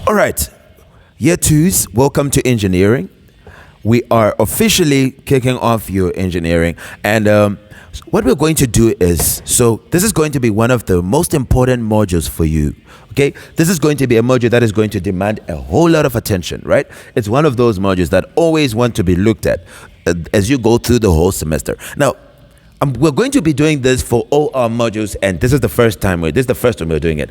All right, year twos, welcome to engineering. We are officially kicking off your engineering, and what we're going to do is, so this is going to be one of the most important modules for you. Okay, this is going to be a module that is going to demand a whole lot of attention, right? It's one of those modules that always want to be looked at as you go through the whole semester. Now, we're going to be doing this for all our modules, and this is the first time we're doing it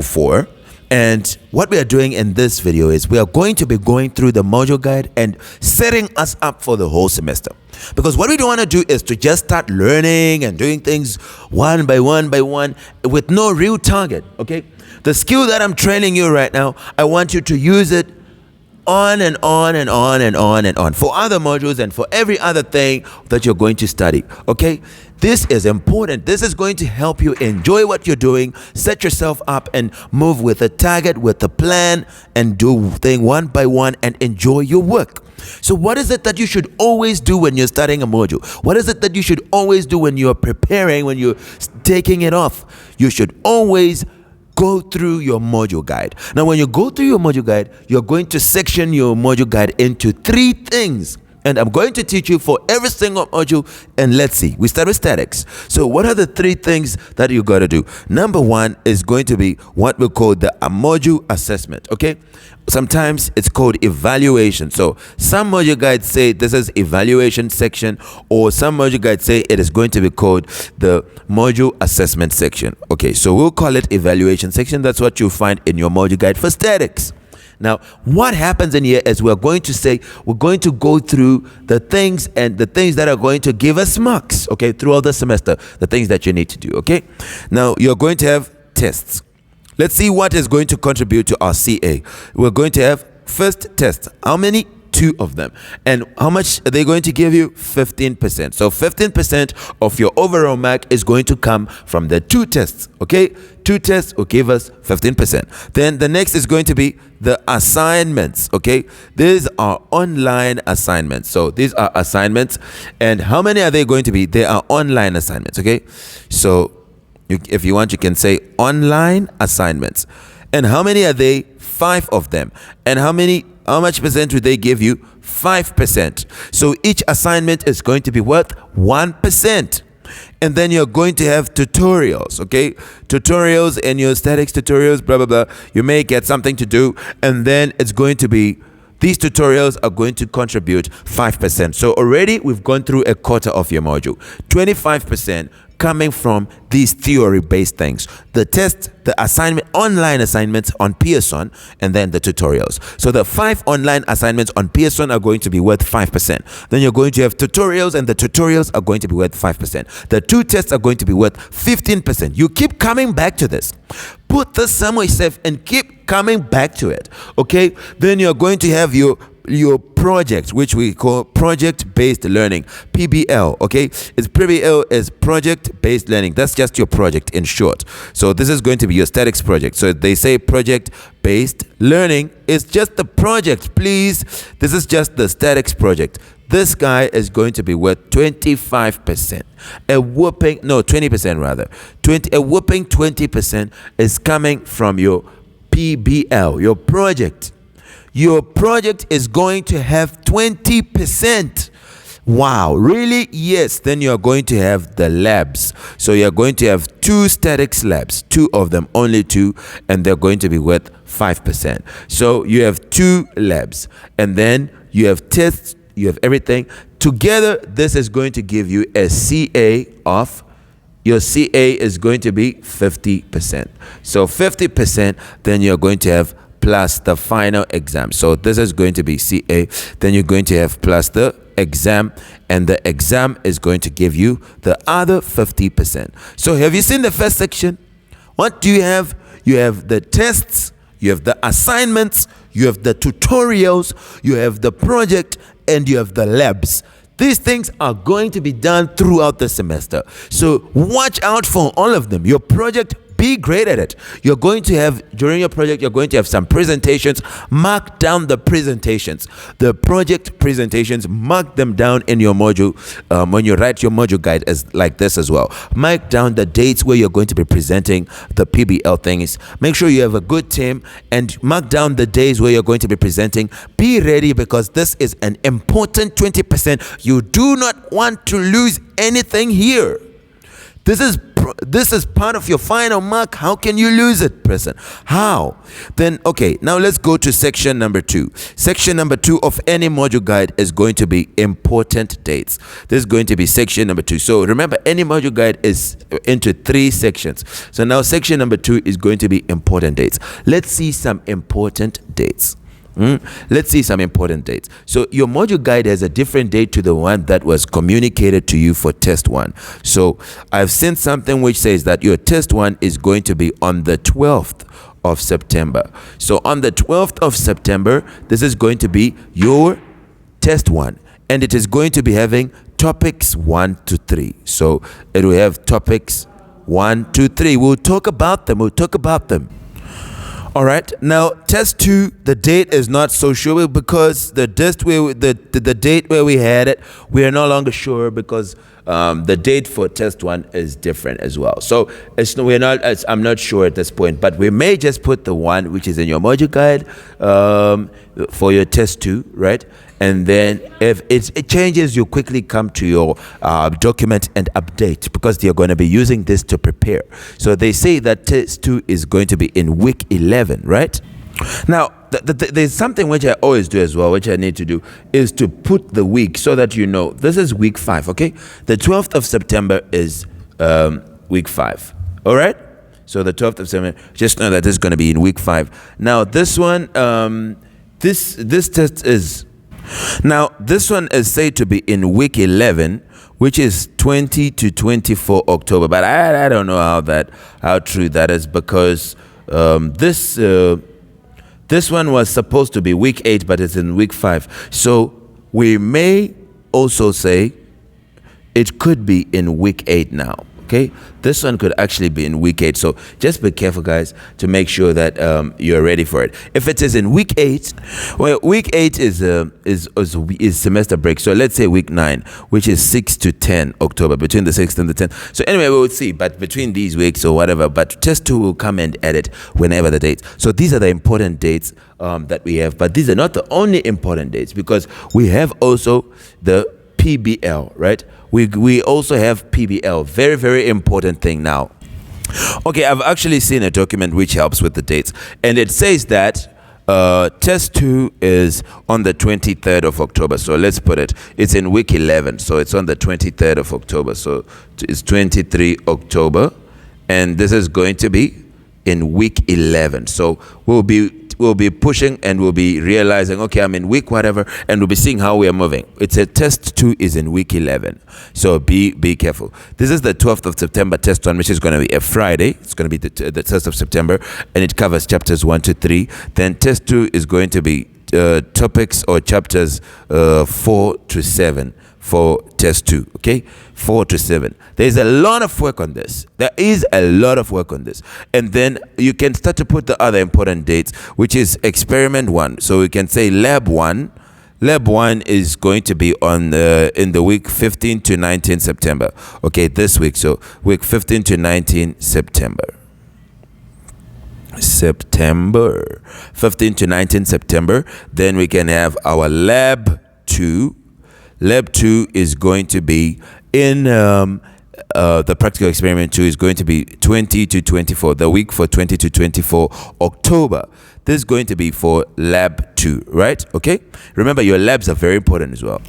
for. And what we are doing in this video is we are going to be going through the module guide and setting us up for the whole semester. Because what we don't want to do is to just start learning and doing things one by one with no real target, okay? The skill that I'm training you right now, I want you to use it on and on and on and on and on for other modules and for every other thing that you're going to study, okay? This is important. This is going to help you enjoy what you're doing, set yourself up and move with a target, with a plan, and do things one by one and enjoy your work. So what is it that you should always do when you're studying a module? What is it that you should always do when you're preparing, when you're taking it off? You should always go through your module guide. Now, when you go through your module guide, you're going to section your module guide into 3 things. And I'm going to teach you for every single module. And let's see, we start with statics. So what are the 3 things that you got to do? Number 1 is going to be what we call the module assessment, okay? Sometimes it's called evaluation. So some module guides say this is evaluation section, or some module guides say it is going to be called the module assessment section. Okay, so we'll call it evaluation section. That's what you'll find in your module guide for statics. Now, what happens in here is we're going to go through the things that are going to give us marks, okay, throughout the semester, the things that you need to do, okay? Now, you're going to have tests. Let's see what is going to contribute to our CA. We're going to have first test. How many? 2 of them. And how much are they going to give you? 15%. So 15% of your overall mark is going to come from the 2 tests, okay? 2 tests will give us 15%. Then the next is going to be the assignments, okay? These are online assignments. So these are assignments. And how many are they going to be? They are online assignments, okay? So if you want, you can say online assignments. And how many are they? 5 of them. And how much percent do they give you? 5%. So each assignment is going to be worth 1%. And then you're going to have tutorials, okay? Tutorials in your statics tutorials, blah, blah, blah. You may get something to do, and then it's going to be, these tutorials are going to contribute 5%. So already we've gone through a quarter of your module. 25% coming from these theory-based things. The test, the assignment, online assignments on Pearson, and then the tutorials. So the 5 online assignments on Pearson are going to be worth 5%. Then you're going to have tutorials, and the tutorials are going to be worth 5%. The 2 tests are going to be worth 15%. You keep coming back to this. Put this somewhere safe and keep coming back to it, okay? Then you're going to have your project, which we call project-based learning, PBL, okay? PBL is project-based learning. That's just your project in short. So this is going to be your statics project. So they say project-based learning is just the project, please. This is just the statics project. This guy is going to be worth 25%. A whooping, no, 20% rather. A whooping 20% is coming from your PBL, your project. Your project is going to have 20%. Wow, really? Yes. Then you're going to have the labs. So you're going to have 2 statics labs, 2 of them, only 2, and they're going to be worth 5%. So you have 2 labs, and then you have tests, you have everything. Together, this is going to give you a CA of, your CA is going to be 50%. So 50%, then you're going to have plus the final exam. So this is going to be CA. Then you're going to have plus the exam, and the exam is going to give you the other 50%. So have you seen the first section? What do you have? You have the tests, you have the assignments, you have the tutorials, you have the project, and you have the labs. These things are going to be done throughout the semester. So watch out for all of them. Your project Be great at it. You're going to have, during your project, you're going to have some presentations. Mark down the presentations, the project presentations. Mark them down in your module. When you write your module guide as like this as well. Mark down the dates where you're going to be presenting the PBL things. Make sure you have a good team and mark down the days where you're going to be presenting. Be ready, because this is an important 20%. You do not want to lose anything here. This is part of your final mark. How can you lose it, person? How? Then, okay, now let's go to section number 2. Section number 2 of any module guide is going to be important dates. This is going to be section number 2. So remember, any module guide is into 3 sections. So now section number 2 is going to be important dates. Let's see some important dates. Let's see some important dates. So your module guide has a different date to the one that was communicated to you for test 1. So I've sent something which says that your test 1 is going to be on the 12th of September. So on the 12th of September, this is going to be your test 1, and it is going to be having topics 1 to 3. So it will have topics 1 to 3. We'll talk about them. All right. Now, test 2, the date is not so sure, because the date where we had it, we are no longer sure, because the date for test 1 is different as well. So I'm not sure at this point, but we may just put the one which is in your module guide for your test 2, right? And then if it changes, you quickly come to your document and update, because you're going to be using this to prepare. So they say that test 2 is going to be in week 11, right? Now, there's something which I always do as well, which I need to do, is to put the week so that you know this is week 5, okay? The 12th of September is week 5, all right? So the 12th of September, just know that this is going to be in week 5. Now, this one, this test is... Now, this one is said to be in week 11, which is 20 to 24 October. But I don't know how true that is, because this one was supposed to be week 8, but it's in week 5. So we may also say it could be in week 8 now. Okay, this one could actually be in week 8. So just be careful, guys, to make sure that you're ready for it. If it is in week 8, well, week 8 is semester break. So let's say week 9, which is 6 to 10 October, between the 6th and the 10th. So anyway, we will see. But between these weeks or whatever, but test 2 will come and edit whenever the dates. So these are the important dates that we have. But these are not the only important dates, because we have also the PBL, right? We also have PBL. Very, very important thing now. Okay, I've actually seen a document which helps with the dates, and it says that test 2 is on the 23rd of October. So let's put it, it's in week 11, so it's on the 23rd of October. So it's 23 October, and this is going to be in week 11. So we'll be pushing, and we'll be realizing, okay, I'm in week whatever, and we'll be seeing how we are moving. It's a test 2 is in week 11. So be careful. This is the 12th of September test 1, which is going to be a Friday. It's going to be the test of September, and it covers chapters 1 to 3. Then test 2 is going to be topics or chapters 4 to 7 for test 2, okay? 4 to 7. There's a lot of work on this. There is a lot of work on this. And then you can start to put the other important dates, which is experiment 1. So we can say lab 1. Lab 1 is going to be on in the week 15 to 19 September. Okay, this week. So week 15 to 19 September. 15 to 19 September. Then we can have our lab 2. Lab 2 is going to be in the practical experiment 2 is going to be 20 to 24, the week for 20 to 24 October. This is going to be for lab 2, right? Okay, remember your labs are very important as well.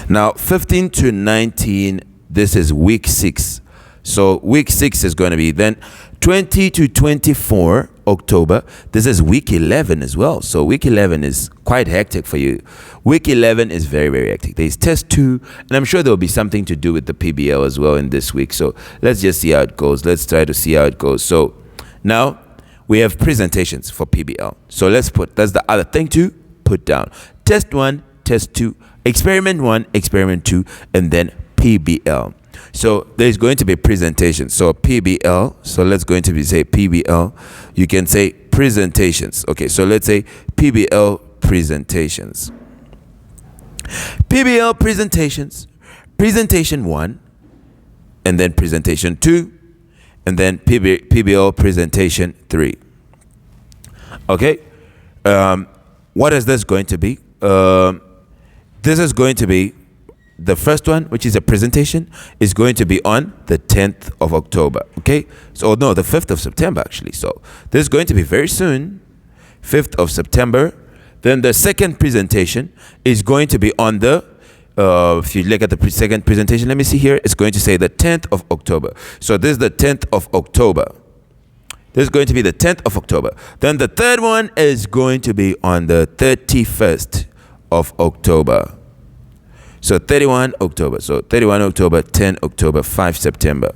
Now 15 to 19, this is week 6. So week 6 is going to be then 20 to 24 October. This is week 11 as well. So week 11 is quite hectic for you. Week 11 is very, very hectic. There's test 2, and I'm sure there'll be something to do with the PBL as well in this week. So let's just see how it goes. Let's try to see how it goes. So now we have presentations for PBL. So that's the other thing to put down. Test 1, test 2, experiment 1, experiment 2, and then PBL. So there's going to be presentation. So PBL. So let's going to be say PBL. You can say presentations. Okay, so let's say PBL presentations. PBL presentations. Presentation 1, and then presentation 2, and then PBL presentation 3. Okay, what is this going to be? This is going to be the first one, which is a presentation, is going to be on the 10th of October. Okay, so no, the 5th of September actually. So this is going to be very soon, 5th of September. Then the second presentation is going to be on the if you look at the second presentation, let me see here, it's going to say the 10th of October. So this is the 10th of October. This is going to be the 10th of October. Then the third one is going to be on the 31st of October. So 31 October. So 31 October, 10 October, 5 September.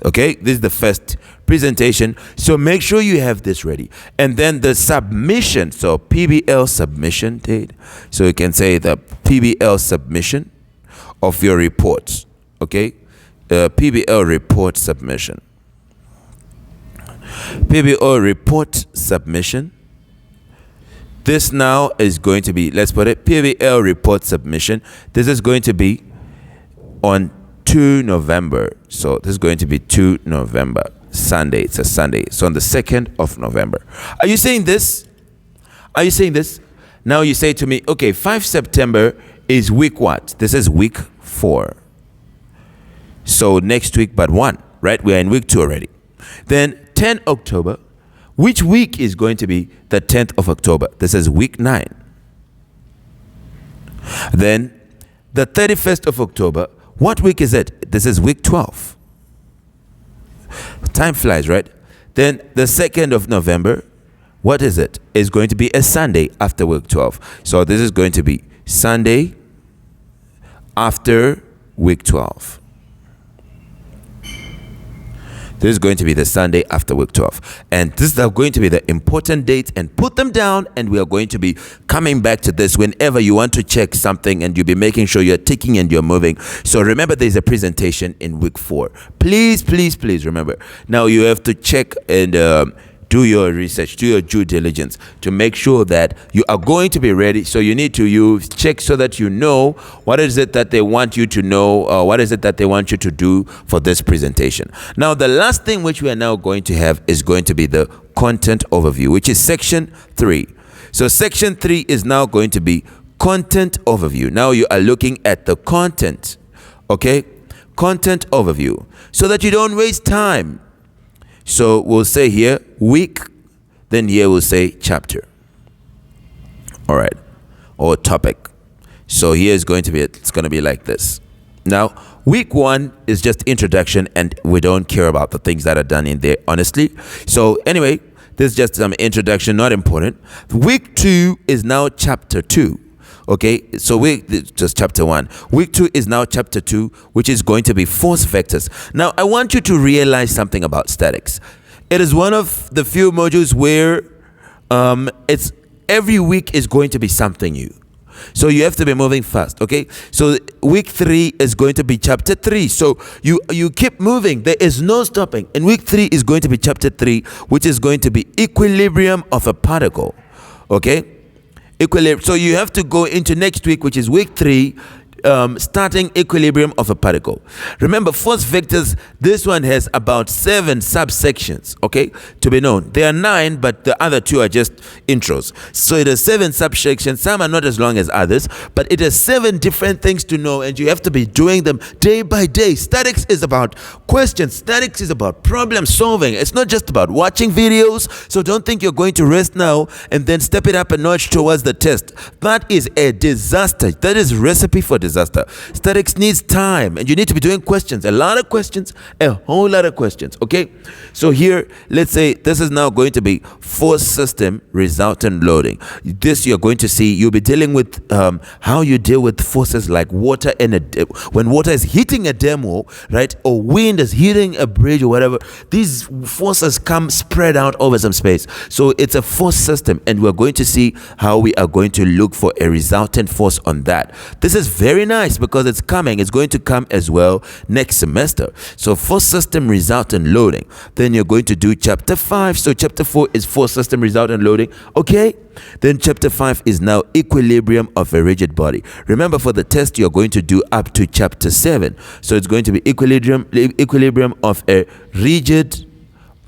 Okay, this is the first presentation. So make sure you have this ready. And then the submission. So PBL submission date. So you can say the PBL submission of your reports. Okay, PBL report submission. PBL report submission. This now is going to be, let's put it, PBL report submission. This is going to be on 2 November. So this is going to be 2 November. Sunday. It's a Sunday. So on the 2nd of November. Are you saying this? Are you saying this? Now you say to me, okay, 5 September is week what? This is week 4. So next week but 1, right? We are in week 2 already. Then 10 October. Which week is going to be the 10th of October? This is week 9. Then the 31st of October. What week is it? This is week 12. Time flies, right? Then the 2nd of November. What is it? It's going to be a Sunday after week 12. So this is going to be Sunday after week 12. This is going to be the Sunday after week 12. And this is going to be the important dates, and put them down, and we are going to be coming back to this whenever you want to check something, and you'll be making sure you're ticking and you're moving. So remember, there's a presentation in week 4. Please, please, please remember. Now you have to check and do your research, do your due diligence to make sure that you are going to be ready. So you need to check so that you know what is it that they want you to know, what is it that they want you to do for this presentation. Now the last thing which we are now going to have is going to be the content overview, which is section 3. So section 3 is now going to be content overview. Now you are looking at the content, okay? Content overview, so that you don't waste time. So we'll say here week, then here we'll say chapter. All right, or topic. So here is going to be, it's going to be like this. Now, week 1 is just introduction, and we don't care about the things that are done in there, honestly. So anyway, this is just some introduction, not important. Week 2 is now chapter 2. Okay, so just chapter 1. Week 2 is now chapter 2, which is going to be force vectors. Now, I want you to realize something about statics. It is one of the few modules where it's every week is going to be something new. So you have to be moving fast, okay? So week 3 is going to be chapter 3. So you keep moving. There is no stopping. And week 3 is going to be chapter 3, which is going to be equilibrium of a particle, okay? Equilibrium. So you have to go into next week, which is week 3, starting equilibrium of a particle. Remember, force vectors, this one has about 7 subsections, okay, to be known. There are 9, but the other 2 are just intros. So it has 7 subsections. Some are not as long as others, but it has 7 different things to know, and you have to be doing them day by day. Statics is about questions. Statics is about problem solving. It's not just about watching videos. So don't think you're going to rest now and then step it up a notch towards the test. That is a disaster. That is recipe for disaster. Statics needs time, and you need to be doing questions, a lot of questions, a whole lot of questions, okay? So here, let's say this is now going to be force system resultant loading. This you're going to see, you'll be dealing with how you deal with forces like water in when water is hitting a dam wall, right? Or wind is hitting a bridge or whatever. These forces come spread out over some space. So it's a force system, and we're going to see how we are going to look for a resultant force on that. This is very very nice because it's coming. It's going to come as well next semester. So force system result and loading. Then you're going to do chapter 5. So chapter 4 is force system result and loading. Okay. Then chapter 5 is now equilibrium of a rigid body. Remember, for the test, you're going to do up to chapter 7. So it's going to be equilibrium of a rigid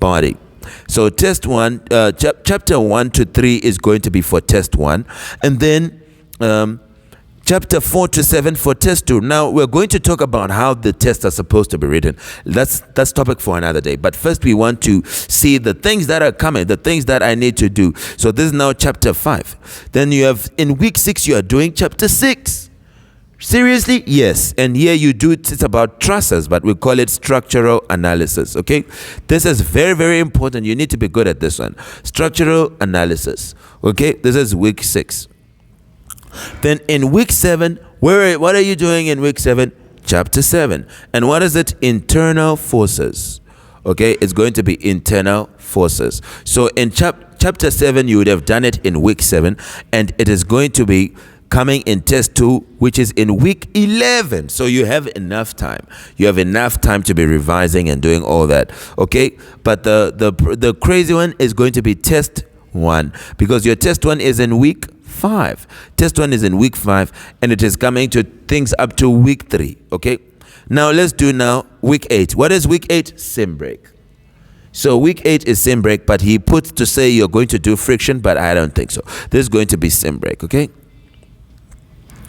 body. So test 1, chapter 1 to 3 is going to be for test 1. And then chapter 4 to 7 for test 2. Now we're going to talk about how the tests are supposed to be written. That's topic for another day. But first we want to see the things that are coming, the things that I need to do. So this is now chapter 5. Then you have, in week 6, you are doing chapter 6. Seriously? Yes. And here you do, it's about trusses, but we call it structural analysis. Okay? This is very, very important. You need to be good at this one. Structural analysis. Okay? This is week 6. Then in week 7, what are you doing in week 7? Chapter 7. And what is it? Internal forces. Okay, it's going to be internal forces. So in chapter 7, you would have done it in week 7, and it is going to be coming in test 2, which is in week 11. So you have enough time. You have enough time to be revising and doing all that. Okay, but the crazy one is going to be test 1, because your test 1 is in week 5. Test 1 is in week 5, and it is coming to things up to week 3. Okay, now let's do now week 8. What is week 8? Sim break. So week 8 is sim break, but he puts to say you're going to do friction, but I don't think so. This is going to be sim break. Okay,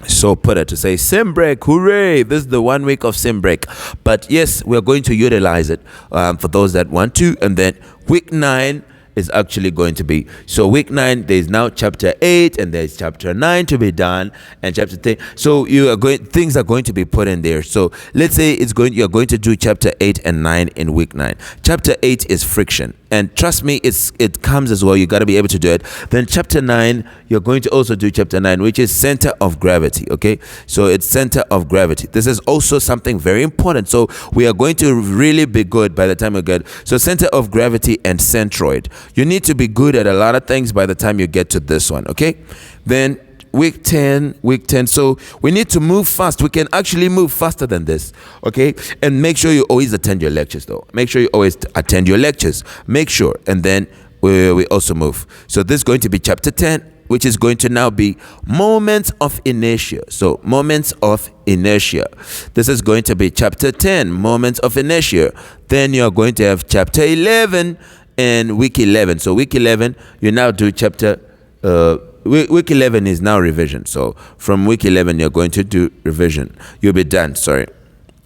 so put it to say sim break. Hooray, this is the 1 week of sim break. But yes, we're going to utilize it for those that want to. And then week 9 is actually going to be, so week 9 there's now chapter 8, and there's chapter 9 to be done, and chapter 10. So things are going to be put in there. So let's say you're going to do chapter 8 and 9 in week 9. Chapter 8 is friction, and trust me, it comes as well. You got to be able to do it. Then chapter 9, you're going to also do chapter 9, which is center of gravity. Okay, so it's center of gravity. This is also something very important. So we are going to really be good by the time we get, so center of gravity and centroid. You need to be good at a lot of things by the time you get to this one. Okay, then week 10. So we need to move fast. We can actually move faster than this. Okay, and make sure you always attend your lectures, though. Make sure you always attend your lectures. Make sure, and then we also move. So this is going to be chapter 10, which is going to now be moments of inertia. So moments of inertia. This is going to be chapter 10, moments of inertia. Then you're going to have chapter 11 and week 11. So week 11, you now do chapter, week 11 is now revision. So from week 11, you're going to do revision. You'll be done, sorry.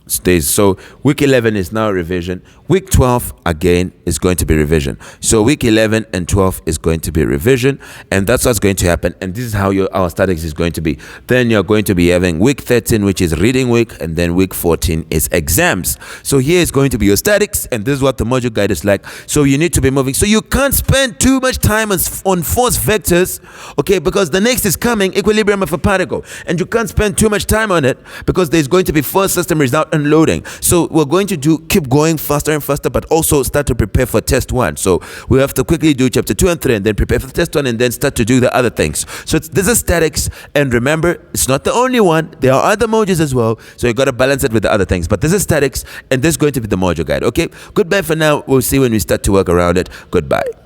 So week 11 is now revision. Week 12 again is going to be revision. So week 11 and 12 is going to be revision, and that's what's going to happen. And this is how our statics is going to be. Then you're going to be having week 13, which is reading week, and then week 14 is exams. So here is going to be your statics, and this is what the module guide is like. So you need to be moving. So you can't spend too much time on force vectors, okay, because the next is coming, equilibrium of a particle, and you can't spend too much time on it because there's going to be force system result unloading. So we're going to keep going faster and faster, but also start to prepare for test 1. So we have to quickly do chapter 2 and 3, and then prepare for test 1, and then start to do the other things. So this is statics, and remember, it's not the only one. There are other modules as well, so you got to balance it with the other things. But this is statics, and this is going to be the module guide. Okay, goodbye for now. We'll see when we start to work around it. Goodbye.